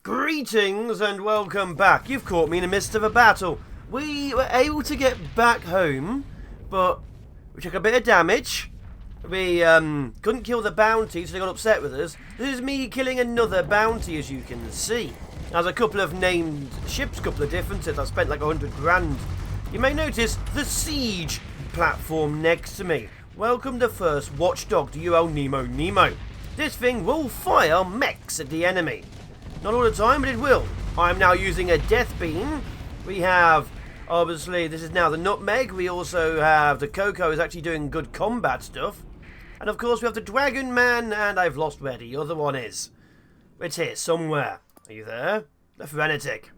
Greetings and welcome back. You've caught me in the midst of a battle. We were able to get back home, but we took a bit of damage. We couldn't kill the bounty, so they got upset with us. This is me killing another bounty, as you can see. There's a couple of named ships, couple of differences. I spent like 100 grand. You may notice the siege platform next to me. Welcome the first watchdog duo Nemo. This thing will fire mechs at the enemy. Not all the time, but it will. I'm now using a death beam. We have, obviously, this is now the nutmeg. We also have the Coco is actually doing good combat stuff. And of course we have the Dragon Man, and I've lost where the other one is. It's here, somewhere. Are you there? The Frenetic.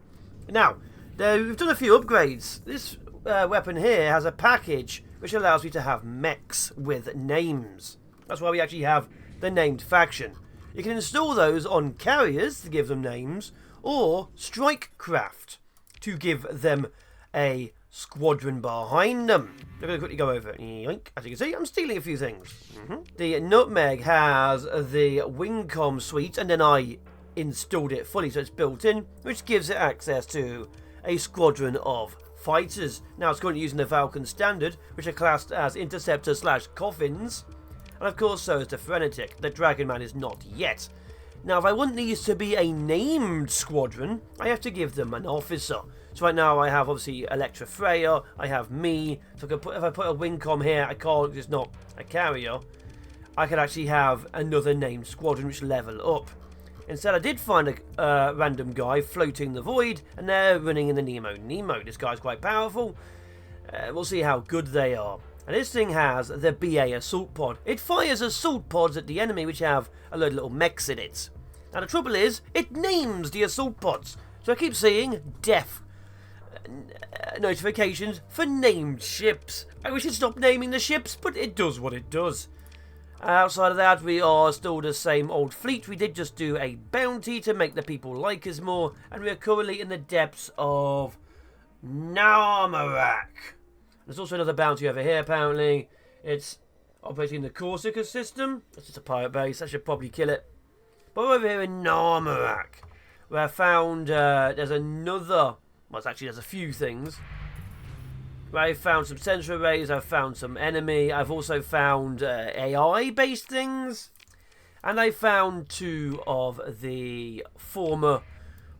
Now, we've done a few upgrades. This weapon here has a package which allows me to have mechs with names. That's why we actually have the named faction. You can install those on carriers to give them names, or strike craft to give them a squadron behind them. I'm going to quickly go over it. Yoink. As you can see, I'm stealing a few things. The Nutmeg has the Wingcom suite, and then I installed it fully, so it's built in, which gives it access to a squadron of fighters. Now it's currently using the Falcon Standard, which are classed as interceptors / coffins. And of course so is the Frenetic. The Dragon Man is not yet. Now if I want these to be a named squadron, I have to give them an officer. So right now I have obviously Electra Freya, I have me. So if I put a Wingcom here, I can't, it's not a carrier. I could actually have another named squadron which level up. Instead I did find a random guy floating the void, and they're running in the Nemo. This guy's quite powerful. We'll see how good they are. And this thing has the BA assault pod. It fires assault pods at the enemy which have a load of little mechs in it. Now the trouble is, it names the assault pods. So I keep seeing death notifications for named ships. I wish it stopped naming the ships, but it does what it does. Outside of that, we are still the same old fleet. We did just do a bounty to make the people like us more. And we are currently in the depths of Narmarak. There's also another bounty over here, apparently. It's operating the Corsica system. It's just a pirate base. I should probably kill it. But we're over here in Narmarak, where I found there's another... Well, there's a few things. Where I found some sensor arrays. I've found some enemy. I've also found AI-based things. And I found 2 of the former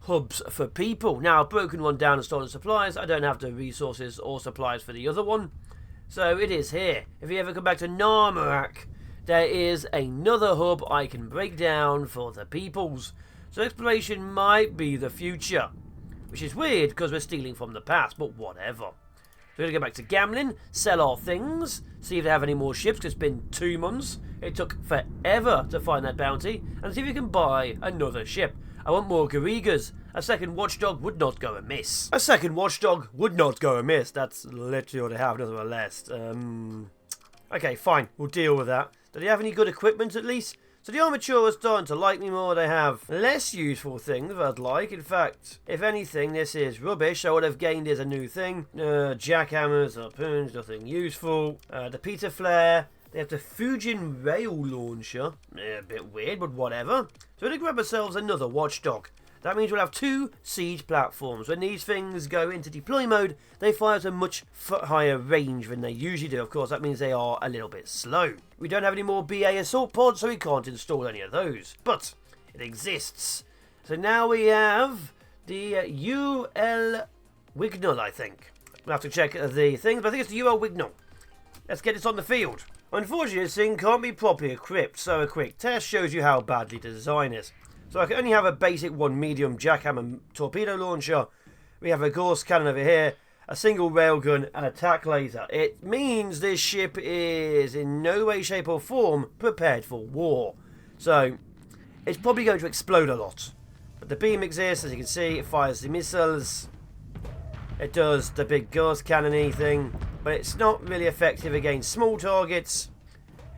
hubs for people. Now I've broken one down and stolen supplies. I don't have the resources or supplies for the other one, so it is here. If you ever come back to Narmarak, there is another hub I can break down for the peoples. So exploration might be the future, which is weird because we're stealing from the past, but whatever. So we're going to go back to Gamlin, sell our things, see if they have any more ships, because it's been 2 months. It took forever to find that bounty, and see if we can buy another ship. I want more Garigas. A second watchdog would not go amiss. That's literally what I have, nothing but less. Okay, fine. We'll deal with that. Do they have any good equipment at least? So the armature is starting to like me more. They have less useful things that I'd like. In fact, if anything, this is rubbish. So what I've gained is a new thing. Jackhammers, harpoons, nothing useful. The Peter Flare. They have the Fujin rail launcher. A bit weird, but whatever. So we're going to grab ourselves another watchdog. That means we'll have 2 siege platforms. When these things go into deploy mode, they fire at a much higher range than they usually do. Of course, that means they are a little bit slow. We don't have any more BA assault pods, so we can't install any of those. But it exists. So now we have the UL Wignall, I think. We'll have to check the things, but I think it's the UL Wignall. Let's get this on the field. Unfortunately, this thing can't be properly equipped, so a quick test shows you how badly the design is. So I can only have a basic 1 medium jackhammer torpedo launcher. We have a Gauss cannon over here, a single railgun, and a attack laser. It means this ship is in no way, shape or form prepared for war. So it's probably going to explode a lot. But the beam exists, as you can see. It fires the missiles. It does the big Gauss cannon-y thing. But it's not really effective against small targets.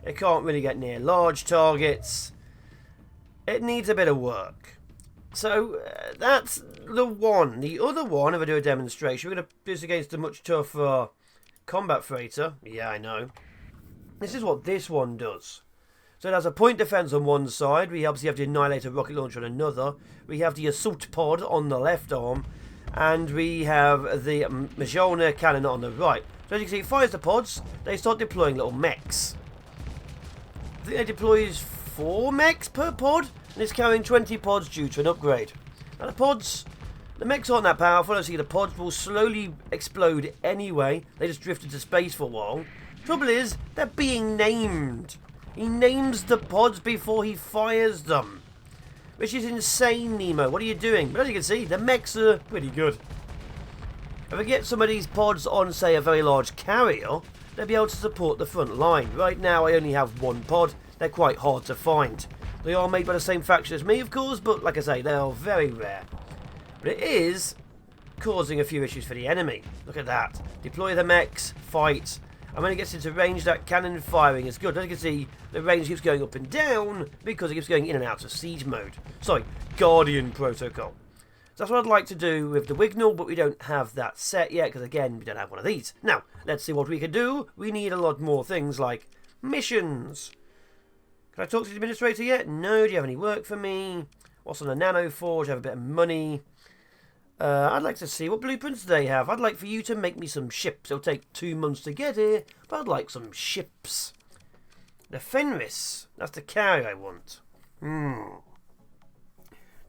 It can't really get near large targets. It needs a bit of work. So that's the one. The other one, if I do a demonstration, we're going to do this against a much tougher combat freighter. Yeah, I know. This is what this one does. So it has a point defense on one side. We obviously have the Annihilator rocket launcher on another. We have the assault pod on the left arm. And we have the Majolna cannon on the right. So as you can see, it fires the pods. They start deploying little mechs. I think it deploys 4 mechs per pod. And it's carrying 20 pods due to an upgrade. Now the mechs aren't that powerful. As you see, the pods will slowly explode anyway. They just drift into space for a while. Trouble is, they're being named. He names the pods before he fires them. Which is insane, Nemo. What are you doing? But as you can see, the mechs are pretty good. If I get some of these pods on, say, a very large carrier, they'll be able to support the front line. Right now, I only have 1 pod. They're quite hard to find. They are made by the same faction as me, of course, but like I say, they are very rare. But it is causing a few issues for the enemy. Look at that. Deploy the mechs, fight. And when it gets into range, that cannon firing is good. As you can see, the range keeps going up and down because it keeps going in and out of siege mode. Sorry, Guardian Protocol. So that's what I'd like to do with the Wignall, but we don't have that set yet because, again, we don't have one of these. Now, let's see what we can do. We need a lot more things like missions. Can I talk to the administrator yet? No. Do you have any work for me? What's on the Nano Forge? I have a bit of money. I'd like to see what blueprints they have. I'd like for you to make me some ships. It'll take 2 months to get here, but I'd like some ships. The Fenris. That's the carrier I want. Do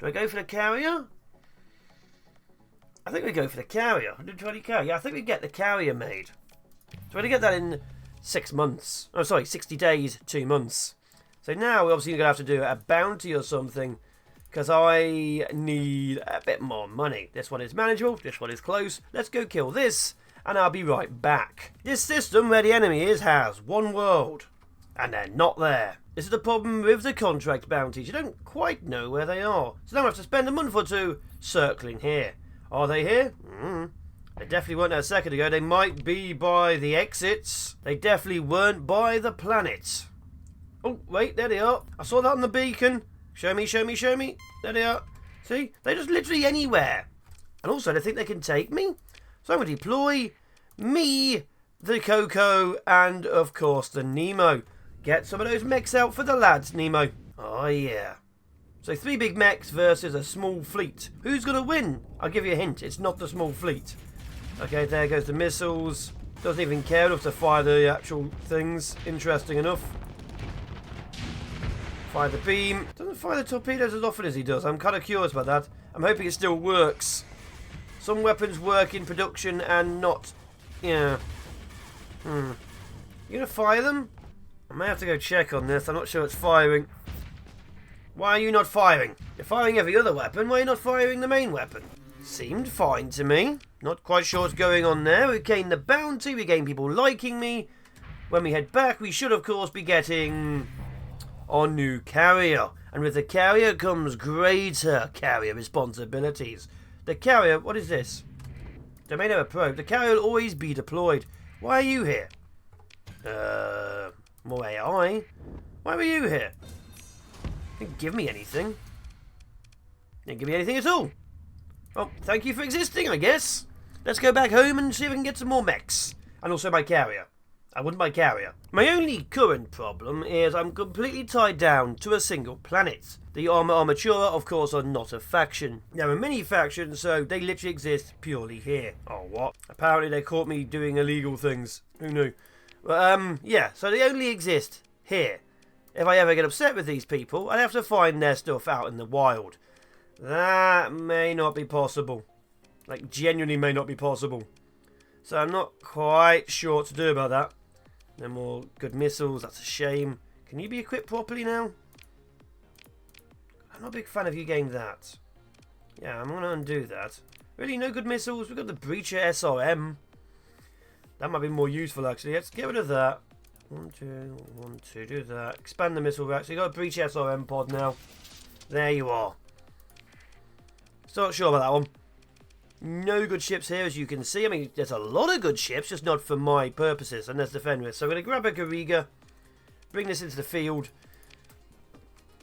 I go for the carrier? I think we go for the carrier. 120 carrier. Yeah, I think we get the carrier made. So we're going to get that in 6 months. Oh, sorry, 60 days, 2 months. So now we're obviously going to have to do a bounty or something. Because I need a bit more money. This one is manageable. This one is close. Let's go kill this. And I'll be right back. This system where the enemy is has 1 world. And they're not there. This is the problem with the contract bounties. You don't quite know where they are. So now I have to spend a month or 2 circling here. Are they here? They definitely weren't there a second ago. They might be by the exits. They definitely weren't by the planet. Oh, wait. There they are. I saw that on the beacon. Show me, show me, show me. There they are. See? They're just literally anywhere. And also, they think they can take me. So I'm going to deploy me, the Coco, and, of course, the Nemo. Get some of those mechs out for the lads, Nemo. Oh, yeah. So 3 big mechs versus a small fleet. Who's going to win? I'll give you a hint. It's not the small fleet. Okay, there goes the missiles. Doesn't even care enough to fire the actual things. Interesting enough. Fire the beam. Doesn't fire the torpedoes as often as he does. I'm kind of curious about that. I'm hoping it still works. Some weapons work in production and not... Yeah. You gonna fire them? I may have to go check on this. I'm not sure it's firing. Why are you not firing? You're firing every other weapon. Why are you not firing the main weapon? Seemed fine to me. Not quite sure what's going on there. We gained the bounty. We gained people liking me. When we head back, we should, of course, be getting... our new carrier, and with the carrier comes greater carrier responsibilities. The carrier, what is this? Domain error probe. The carrier will always be deployed. Why are you here? More AI? Why were you here? Didn't give me anything. Didn't give me anything at all. Well, thank you for existing, I guess. Let's go back home and see if we can get some more mechs. And also my carrier. I wouldn't my carrier. My only current problem is I'm completely tied down to a single planet. The Armatura, of course, are not a faction. There are many factions, so they literally exist purely here. Oh, what? Apparently they caught me doing illegal things. Who knew? But, yeah, so they only exist here. If I ever get upset with these people, I'd have to find their stuff out in the wild. That may not be possible. Like, genuinely may not be possible. So I'm not quite sure what to do about that. No more good missiles, that's a shame. Can you be equipped properly now? I'm not a big fan of you getting that. Yeah, I'm going to undo that. Really, no good missiles? We've got the Breacher SRM. That might be more useful, actually. Let's get rid of that. 1, 2, do that. Expand the missile rack. So you've got a Breacher SRM pod now. There you are. Still not sure about that one. No good ships here, as you can see. I mean, there's a lot of good ships, just not for my purposes. And there's the Fenris. So I'm going to grab a Garriga, bring this into the field.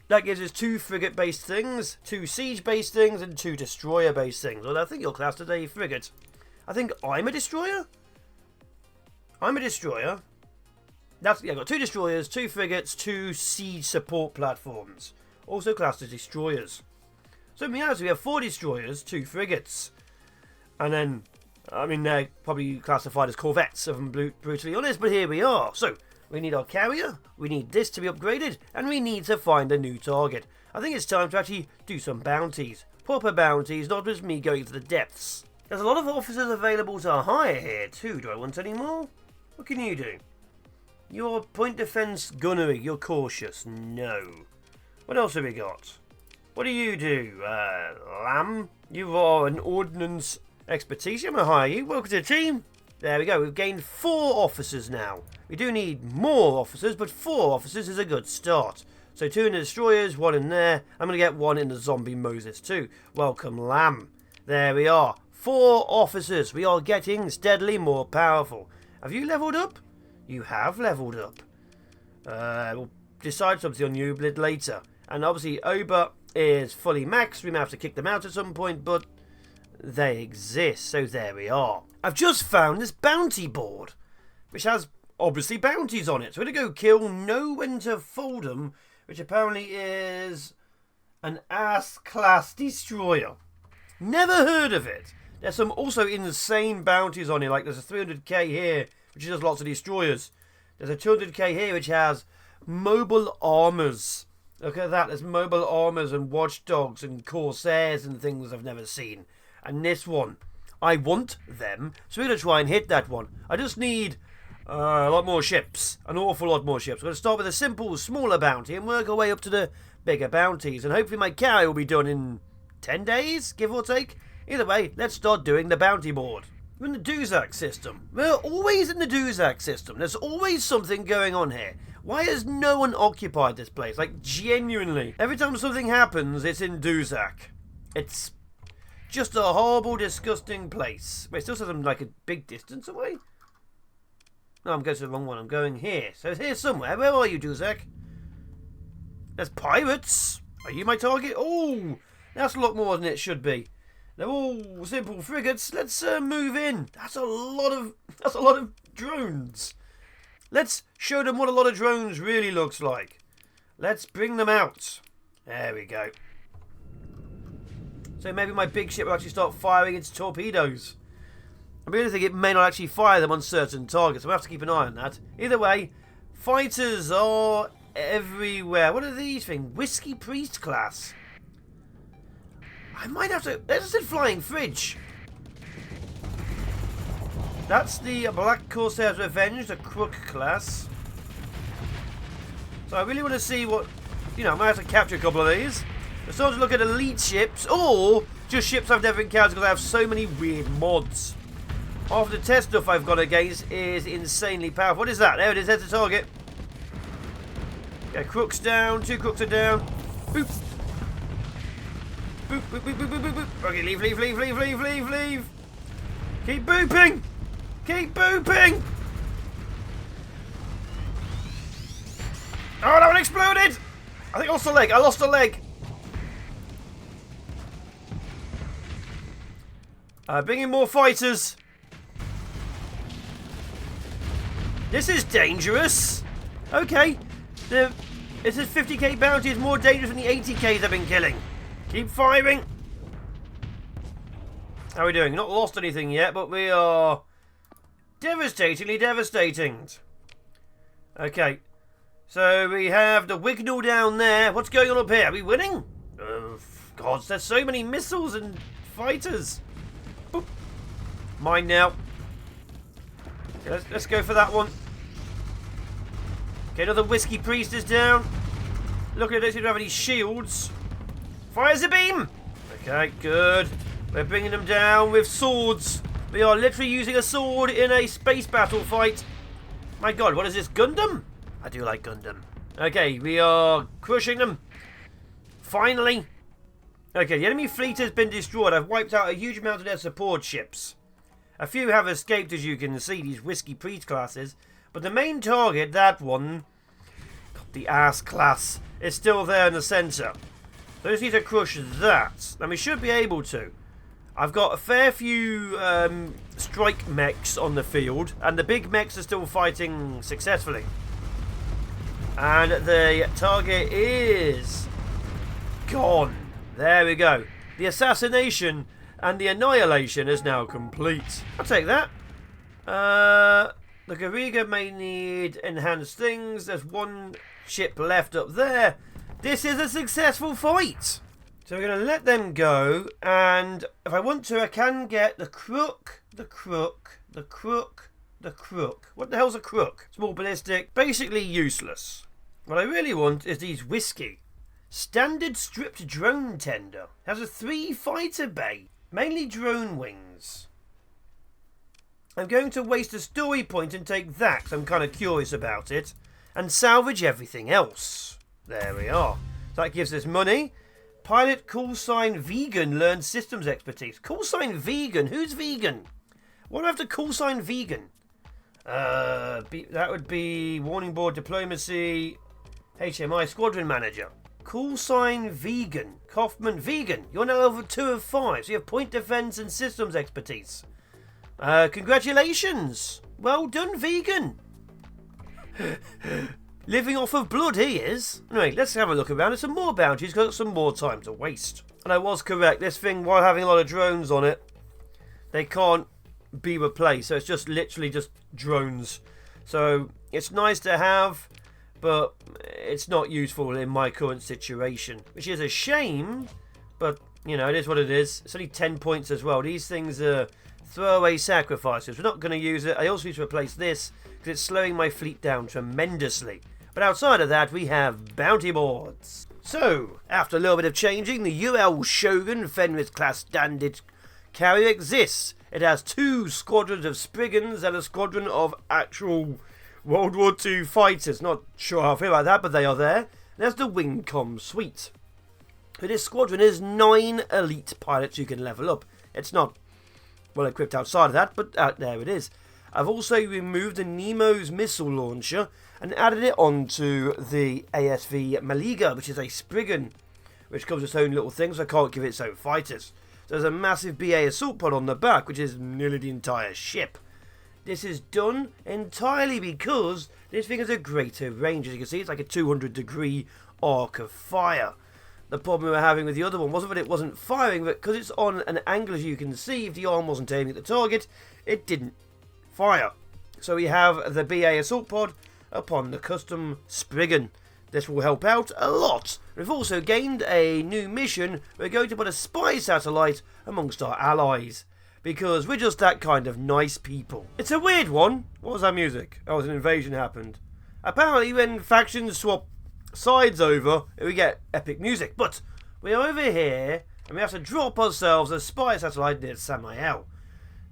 That gives us 2 frigate-based things, 2 siege-based things, and 2 destroyer-based things. Well, I think you're classed as a frigate. I think I'm a destroyer? I'm a destroyer. That's, yeah, I've got 2 destroyers, 2 frigates, 2 siege support platforms. Also classed as destroyers. So in reality, we have 4 destroyers, 2 frigates. And then, I mean, they're probably classified as corvettes, if I'm brutally honest, but here we are. So, we need our carrier, we need this to be upgraded, and we need to find a new target. I think it's time to actually do some bounties. Proper bounties, not just me going to the depths. There's a lot of officers available to hire here too. Do I want any more? What can you do? You're point defense gunnery, you're cautious. No. What else have we got? What do you do? Lamb? You are an ordnance expertise. I'm going to hire you. Welcome to the team. There we go. We've gained 4 officers now. We do need more officers, but 4 officers is a good start. So 2 in the destroyers, 1 in there. I'm going to get 1 in the zombie Moses too. Welcome, Lamb. There we are. 4 officers. We are getting steadily more powerful. Have you leveled up? You have leveled up. We'll decide something on you a bit later. And obviously, Ober is fully maxed. We may have to kick them out at some point, but they exist. So there we are. I've just found this bounty board, which has obviously bounties on it. So we're going to go kill Know When to Fold 'em, which apparently is an ass-class destroyer. Never heard of it. There's some also insane bounties on it, like there's a 300k here, which has lots of destroyers. There's a 200k here, which has mobile armors. Look at that, there's mobile armors and watchdogs and corsairs and things I've never seen. And this one, I want them, so we're going to try and hit that one. I just need a lot more ships, an awful lot more ships. We're going to start with a simple, smaller bounty and work our way up to the bigger bounties. And hopefully my carry will be done in 10 days, give or take. Either way, let's start doing the bounty board. We're in the Duzak system. We're always in the Duzak system. There's always something going on here. Why has no one occupied this place? Like, genuinely. Every time something happens, it's in Duzak. It's just a horrible, disgusting place. Wait, it still says I'm like a big distance away? No, I'm going to the wrong one. I'm going here. So it's here somewhere. Where are you, Duzak? There's pirates. Are you my target? Oh, that's a lot more than it should be. They're all simple frigates. Let's move in. That's a lot of drones. Let's show them what a lot of drones really looks like. Let's bring them out. There we go. So maybe my big ship will actually start firing its torpedoes. I really think it may not actually fire them on certain targets. We'll have to keep an eye on that. Either way, fighters are everywhere. What are these things? Whiskey Priest class. I might have to... There's a flying fridge. That's the Black Corsair's Revenge, the Crook class. So I really want to see what... You know, I might have to capture a couple of these. I'm starting to look at elite ships, or just ships I've never encountered because I have so many weird mods. Half the test stuff I've got against is insanely powerful. What is that? There it is, there's the target. Okay, Crook's down, 2 Crooks are down. Boop. Boop, boop, boop, boop, boop, boop, boop. Okay, leave. Keep booping. Keep booping. Oh, that one exploded. I think I lost a leg. Bring in more fighters. This is dangerous. Okay. This is 50k bounty is more dangerous than the 80k's I've been killing. Keep firing. How are we doing? Not lost anything yet, but we are devastatingly devastating. Okay. So we have the Wignall down there. What's going on up here? Are we winning? God, there's so many missiles and fighters. Boop. Mine now. Okay, let's go for that one. Okay, another Whiskey Priest is down. Look, I don't seem to have any shields. Fires a beam! Okay, good. We're bringing them down with swords. We are literally using a sword in a space battle fight. My god, what is this, Gundam? I do like Gundam. Okay, we are crushing them. Finally. Okay, the enemy fleet has been destroyed. I've wiped out a huge amount of their support ships. A few have escaped, as you can see, these Whiskey Priest classes. But the main target, that one, the ass class, is still there in the centre. So I just need to crush that. And we should be able to. I've got a fair few strike mechs on the field. And the big mechs are still fighting successfully. And the target is gone. There we go. The assassination and the annihilation is now complete. I'll take that. The Gariga may need enhanced things. There's one ship left up there. This is a successful fight. So we're going to let them go. And if I want to, I can get the crook, the crook, the crook, the crook. What the hell's a crook? Small ballistic. Basically useless. What I really want is these whiskey. Standard stripped drone tender. Has a 3 fighter bay. Mainly drone wings. I'm going to waste a story point and take that, 'cause I'm kind of curious about it, and salvage everything else. There we are. So that gives us money. Pilot call sign vegan learns systems expertise. Call sign vegan? Who's vegan? What do I have to call sign vegan? That would be warning board diplomacy, HMI squadron manager. Call sign vegan. Kaufman vegan. You're now level 2 of 5, so you have point defense and systems expertise. Congratulations! Well done, vegan! Living off of blood he is. Anyway, let's have a look around at some more bounties, got some more time to waste. And I was correct, this thing, while having a lot of drones on it, they can't be replaced, so it's just literally just drones. So, it's nice to have, but it's not useful in my current situation. Which is a shame, but, you know, it is what it is. It's only 10 points as well. These things are throwaway sacrifices. We're not going to use it. I also need to replace this because it's slowing my fleet down tremendously. But outside of that, we have bounty boards. So, after a little bit of changing, the UL Shogun Fenris class standard carrier exists. It has 2 squadrons of Spriggans and a squadron of actual World War II fighters. Not sure how I feel about that, but they are there. There's the Wingcom suite. For this squadron is 9 elite pilots you can level up. It's not well equipped outside of that, but there it is. I've also removed the Nemo's missile launcher and added it onto the ASV Maliga, which is a Spriggan, which comes with its own little thing, so I can't give it its own fighters. So there's a massive BA assault pod on the back, which is nearly the entire ship. This is done entirely because this thing has a greater range. As you can see, it's like a 200-degree arc of fire. The problem we were having with the other one wasn't that it wasn't firing, but because it's on an angle, as you can see, if the arm wasn't aiming at the target, it didn't fire. So we have the BA assault pod upon the custom Spriggan. This will help out a lot. We've also gained a new mission. We're going to put a spy satellite amongst our allies, because we're just that kind of nice people. It's a weird one. What was that music? Oh, an invasion happened. Apparently when factions swap sides over, we get epic music. But we're over here, and we have to drop ourselves a spy satellite near Samael.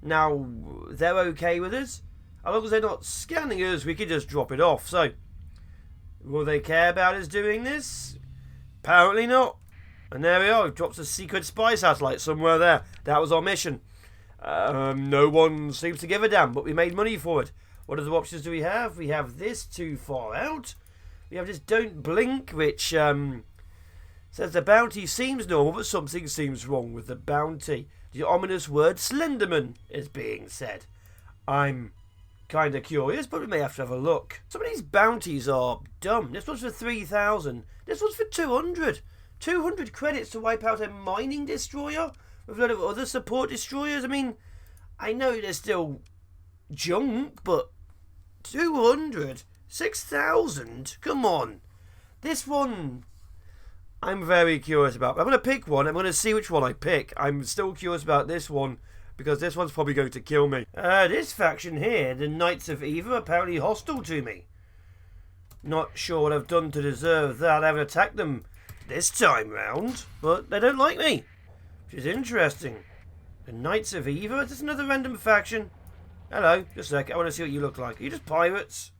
Now, they're okay with us. As long as they're not scanning us, we can just drop it off. So, will they care about us doing this? Apparently not. And there we are. We've dropped a secret spy satellite somewhere there. That was our mission. No one seems to give a damn, but we made money for it. What other options do we have? We have this too far out. We have this don't blink, which says the bounty seems normal, but something seems wrong with the bounty. The ominous word Slenderman is being said. I'm kind of curious, but we may have to have a look. Some of these bounties are dumb. This one's for 3,000. This one's for 200. 200 credits to wipe out a mining destroyer with a lot of other support destroyers. I mean, I know they're still junk, but 200? 6,000? Come on. This one, I'm very curious about. I'm going to pick one. I'm going to see which one I pick. I'm still curious about this one, because this one's probably going to kill me. This faction here, the Knights of Eva, apparently hostile to me. Not sure what I've done to deserve that. I haven't attacked them this time round, but they don't like me, which is interesting. The Knights of Eva? Is this another random faction? Hello, just a sec. I want to see what you look like. Are you just pirates?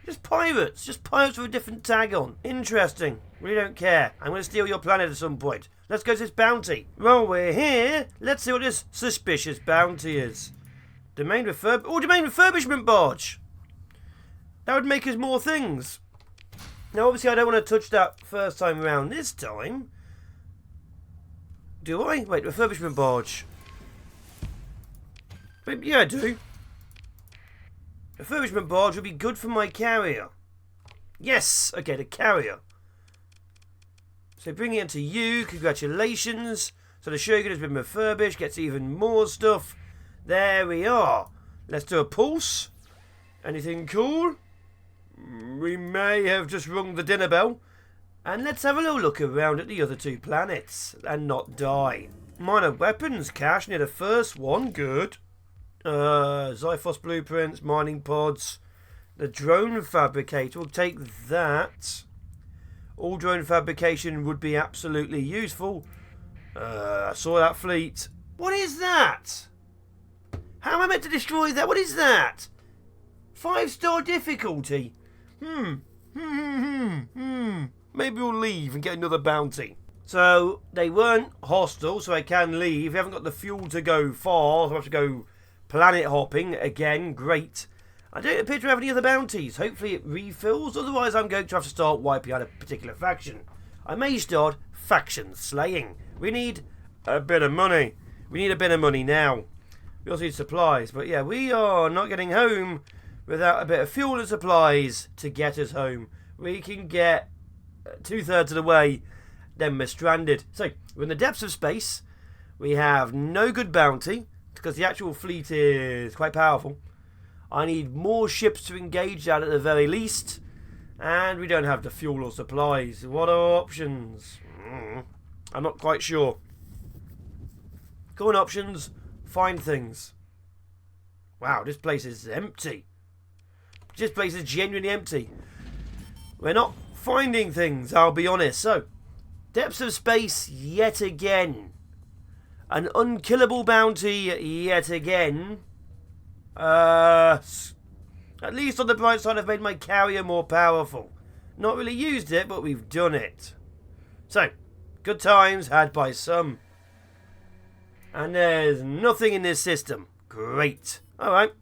Just pirates. Just pirates with a different tag on. Interesting. We don't care. I'm going to steal your planet at some point. Let's go to this bounty. Well, we're here. Let's see what this suspicious bounty is. Domain refurbishment barge. That would make us more things. Now, obviously, I don't want to touch that first time around this time. Do I? Wait, refurbishment barge. Wait, yeah, I do. Refurbishment barge would be good for my carrier. Yes! Okay, the carrier. So bringing it to you. Congratulations. So the Shogun has been refurbished. Gets even more stuff. There we are. Let's do a pulse. Anything cool? We may have just rung the dinner bell. And let's have a little look around at the other 2 planets. And not die. Minor weapons cache near the first one. Good. Zyphos blueprints. Mining pods. The drone fabricator. We'll take that. All drone fabrication would be absolutely useful. I saw that fleet. What is that? How am I meant to destroy that? What is that? 5-star difficulty. Maybe we'll leave and get another bounty. So, they weren't hostile, so I can leave. We haven't got the fuel to go far, so I have to go planet hopping again. Great. I don't appear to have any other bounties. Hopefully it refills, otherwise I'm going to have to start wiping out a particular faction. I may start faction slaying. We need a bit of money. We need a bit of money now. We also need supplies, but yeah, we are not getting home without a bit of fuel and supplies to get us home. We can get 2/3 of the way, then we're stranded. So, we're in the depths of space. We have no good bounty, because the actual fleet is quite powerful. I need more ships to engage at the very least. And we don't have the fuel or supplies. What are our options? I'm not quite sure. Current options, find things. Wow, this place is empty. This place is genuinely empty. We're not finding things, I'll be honest. So, depths of space yet again. An unkillable bounty yet again. At least on the bright side, I've made my carrier more powerful. Not really used it, but we've done it. So, good times had by some. And there's nothing in this system. Great. Alright.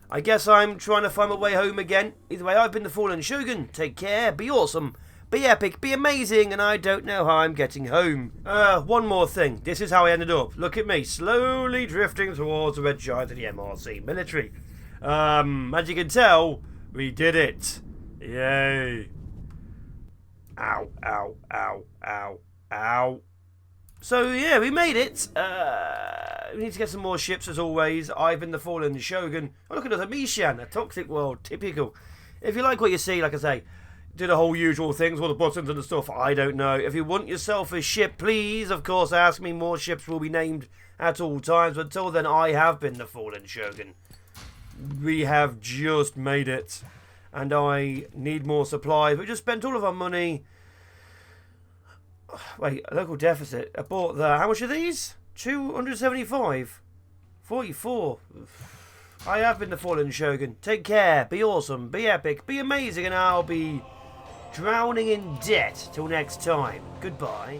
I guess I'm trying to find my way home again. Either way, I've been the Fallen Shogun. Take care, be awesome, be epic, be amazing, and I don't know how I'm getting home. One more thing. This is how I ended up. Look at me, slowly drifting towards the red giant of the MRC military. As you can tell, we did it. Yay. Ow, ow, ow, ow, ow. So, yeah, we made it. We need to get some more ships, as always. I've been the Fallen Shogun. Oh, look at another Mishan, a toxic world, typical. If you like what you see, like I say, do the whole usual things, all the buttons and the stuff, I don't know. If you want yourself a ship, please, of course, ask me. More ships will be named at all times. But until then, I have been the Fallen Shogun. We have just made it. And I need more supplies. We just spent all of our money. Wait, a local deficit. I bought that. How much are these? 275. 44. I have been the Fallen Shogun. Take care. Be awesome. Be epic. Be amazing. And I'll be drowning in debt till next time. Goodbye.